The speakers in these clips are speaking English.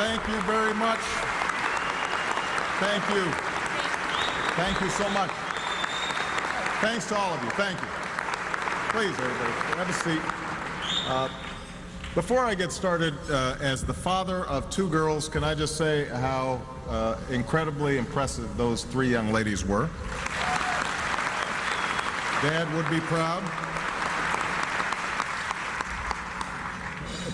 Thank you very much. Thank you. Thank you so much. Thanks to all of you. Thank you. Please, everybody, have a seat. Before I get started, as the father of two girls, can I just say how incredibly impressive those three young ladies were? Dad would be proud.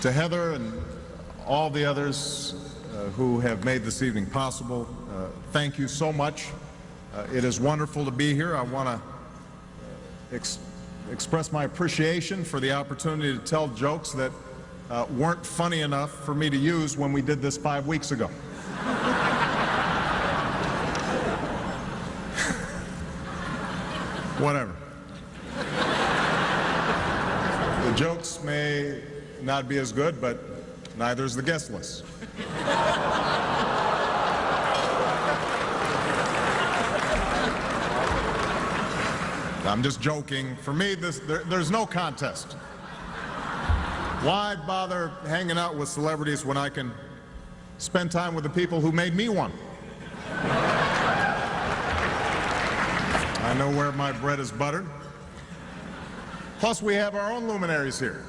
To Heather and all the others who have made this evening possible, thank you so much. It is wonderful to be here. I want to express my appreciation for the opportunity to tell jokes that weren't funny enough for me to use when we did this 5 weeks ago. Whatever. The jokes may not be as good, but neither is the guest list. I'm just joking. For me, there's no contest. Why bother hanging out with celebrities when I can spend time with the people who made me one? I know where my bread is buttered. Plus, we have our own luminaries here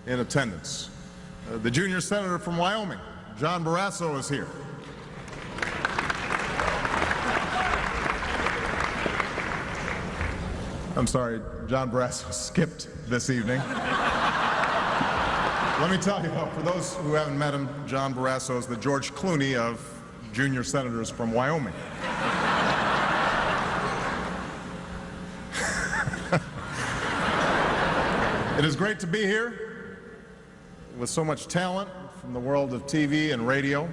in attendance. The junior senator from Wyoming, John Barrasso, is here. I'm sorry, John Barrasso skipped this evening. Let me tell you, for those who haven't met him, John Barrasso is the George Clooney of junior senators from Wyoming. It is great to be here with so much talent from the world of TV and radio.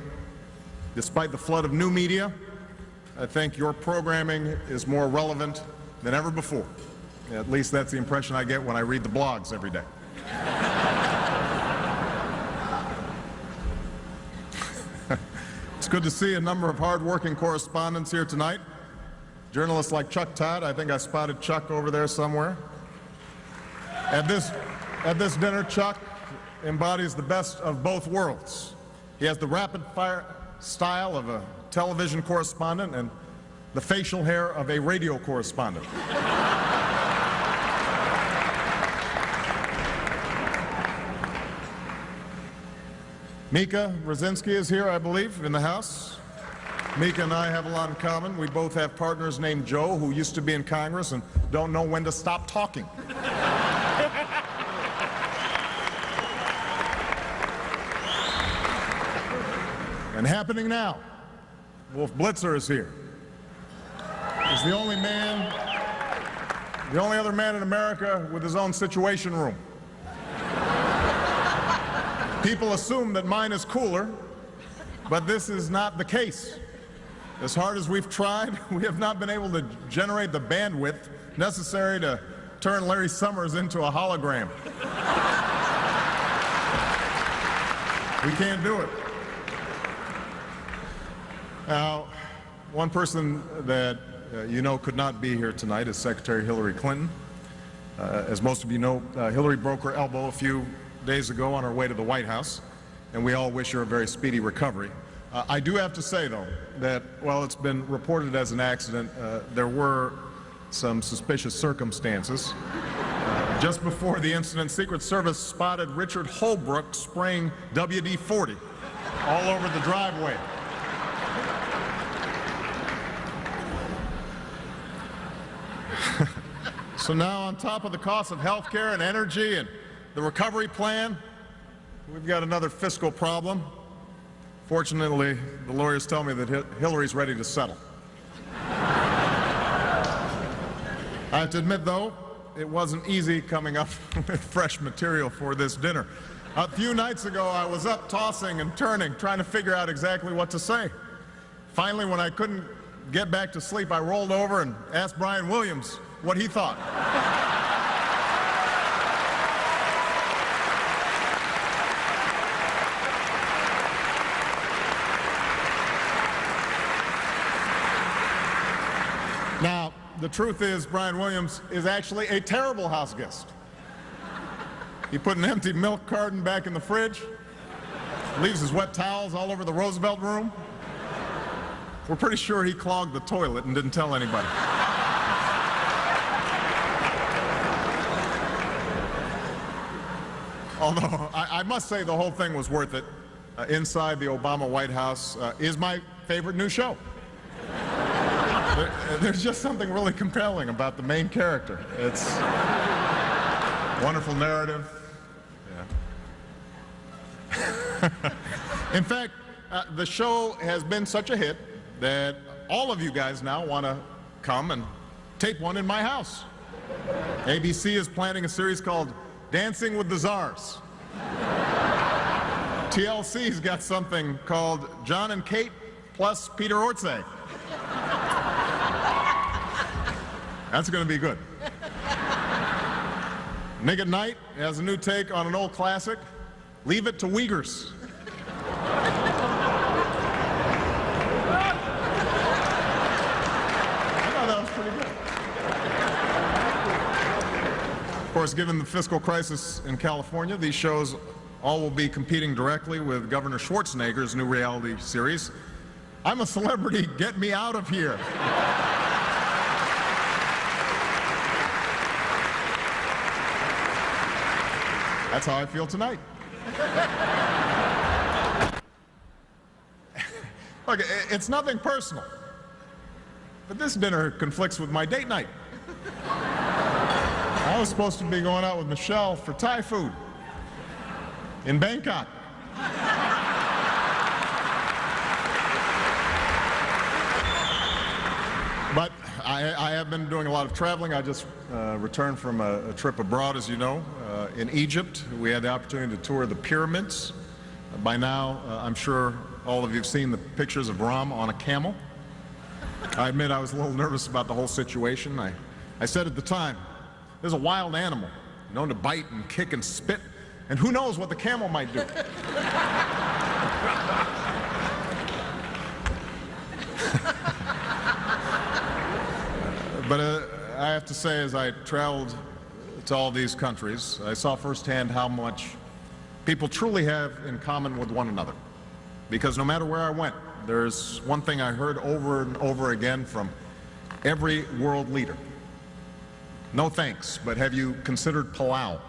Despite the flood of new media, I think your programming is more relevant than ever before. At least that's the impression I get when I read the blogs every day. It's good to see a number of hard-working correspondents here tonight. Journalists like Chuck Todd. I think I spotted Chuck over there somewhere. At this dinner, Chuck embodies the best of both worlds. He has the rapid-fire style of a television correspondent and the facial hair of a radio correspondent. Mika Brzezinski is here, I believe, in the house. Mika and I have a lot in common. We both have partners named Joe who used to be in Congress and don't know when to stop talking. And happening now, Wolf Blitzer is here. He's the only other man in America with his own situation room. People assume that mine is cooler, but this is not the case. As hard as we've tried, we have not been able to generate the bandwidth necessary to turn Larry Summers into a hologram. We can't do it. Now, one person that you know could not be here tonight is Secretary Hillary Clinton. As most of you know, Hillary broke her elbow a few days ago on her way to the White House, and we all wish her a very speedy recovery. I do have to say, though, that while it's been reported as an accident, there were some suspicious circumstances. Just before the incident, Secret Service spotted Richard Holbrooke spraying WD-40 all over the driveway. So now, on top of the cost of health care and energy and the recovery plan, we've got another fiscal problem. Fortunately, the lawyers tell me that Hillary's ready to settle. I have to admit, though, it wasn't easy coming up with fresh material for this dinner. A few nights ago, I was up tossing and turning, trying to figure out exactly what to say. Finally, when I couldn't get back to sleep, I rolled over and asked Brian Williams what he thought. Now, the truth is, Brian Williams is actually a terrible house guest. He put an empty milk carton back in the fridge. leaves his wet towels all over the Roosevelt room. We're pretty sure he clogged the toilet and didn't tell anybody. Although, I must say the whole thing was worth it. Inside the Obama White House is my favorite new show. There's just something really compelling about the main character. It's wonderful narrative. Yeah. In fact, the show has been such a hit that all of you guys now want to come and tape one in my house. ABC is planning a series called Dancing with the Czars. TLC's got something called John and Kate plus Peter Orszag. That's going to be good. Nick at Night has a new take on an old classic, Leave It to Uyghurs. I thought that was pretty good. Of course, given the fiscal crisis in California, these shows all will be competing directly with Governor Schwarzenegger's new reality series, I'm a Celebrity, Get Me Out of Here. That's how I feel tonight. Look, it's nothing personal, but this dinner conflicts with my date night. I was supposed to be going out with Michelle for Thai food in Bangkok. But I have been doing a lot of traveling. I just returned from a trip abroad, as you know, in Egypt. We had the opportunity to tour the pyramids. By now, I'm sure all of you have seen the pictures of Ram on a camel. I admit I was a little nervous about the whole situation. I said at the time, there's a wild animal known to bite and kick and spit, and who knows what the camel might do. But I have to say, as I traveled to all these countries, I saw firsthand how much people truly have in common with one another. Because no matter where I went, there's one thing I heard over and over again from every world leader. No thanks, but have you considered palau?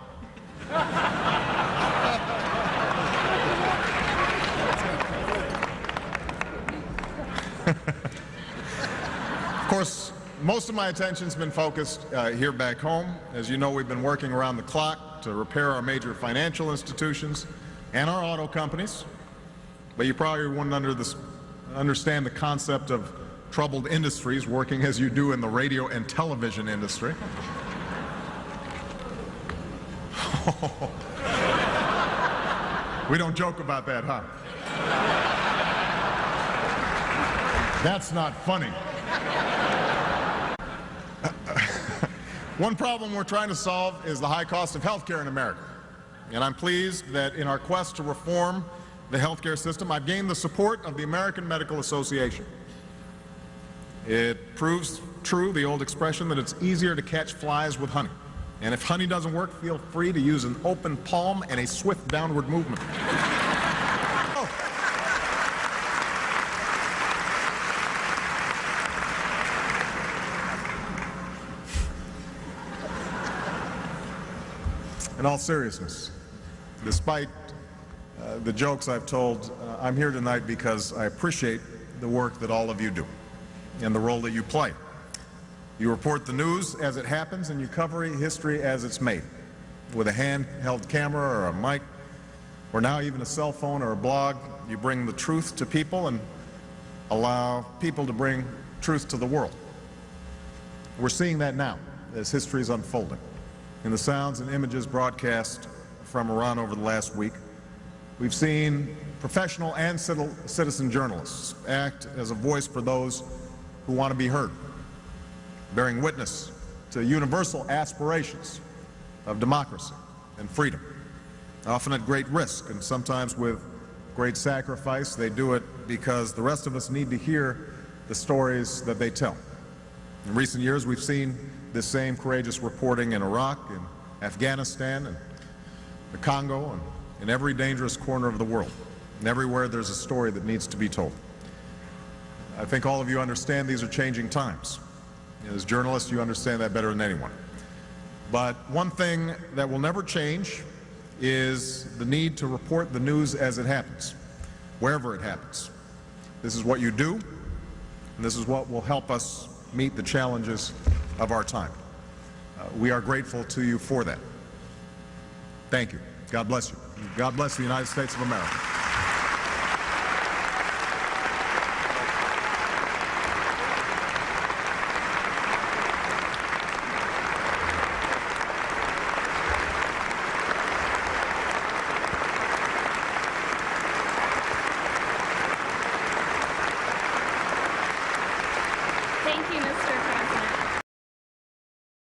Of course, most of my attention's been focused here back home. As you know, we've been working around the clock to repair our major financial institutions and our auto companies. But you probably wouldn't understand the concept of troubled industries working as you do in the radio and television industry. We don't joke about that, huh? That's not funny. One problem we're trying to solve is the high cost of health care in America. And I'm pleased that in our quest to reform the health care system, I've gained the support of the American Medical Association. It proves true, the old expression, that it's easier to catch flies with honey. And if honey doesn't work, feel free to use an open palm and a swift downward movement. In all seriousness, despite the jokes I've told, I'm here tonight because I appreciate the work that all of you do and the role that you play. You report the news as it happens and you cover history as it's made. With a handheld camera or a mic, or now even a cell phone or a blog, you bring the truth to people and allow people to bring truth to the world. We're seeing that now as history is unfolding. In the sounds and images broadcast from Iran over the last week, we've seen professional and citizen journalists act as a voice for those who want to be heard, bearing witness to universal aspirations of democracy and freedom. Often at great risk and sometimes with great sacrifice, they do it because the rest of us need to hear the stories that they tell. In recent years, we've seen this same courageous reporting in Iraq, in Afghanistan, and the Congo, and in every dangerous corner of the world. And everywhere there's a story that needs to be told. I think all of you understand these are changing times. As journalists, you understand that better than anyone. But one thing that will never change is the need to report the news as it happens, wherever it happens. This is what you do, and this is what will help us meet the challenges of our time. We are grateful to you for that. Thank you. God bless you. God bless the United States of America.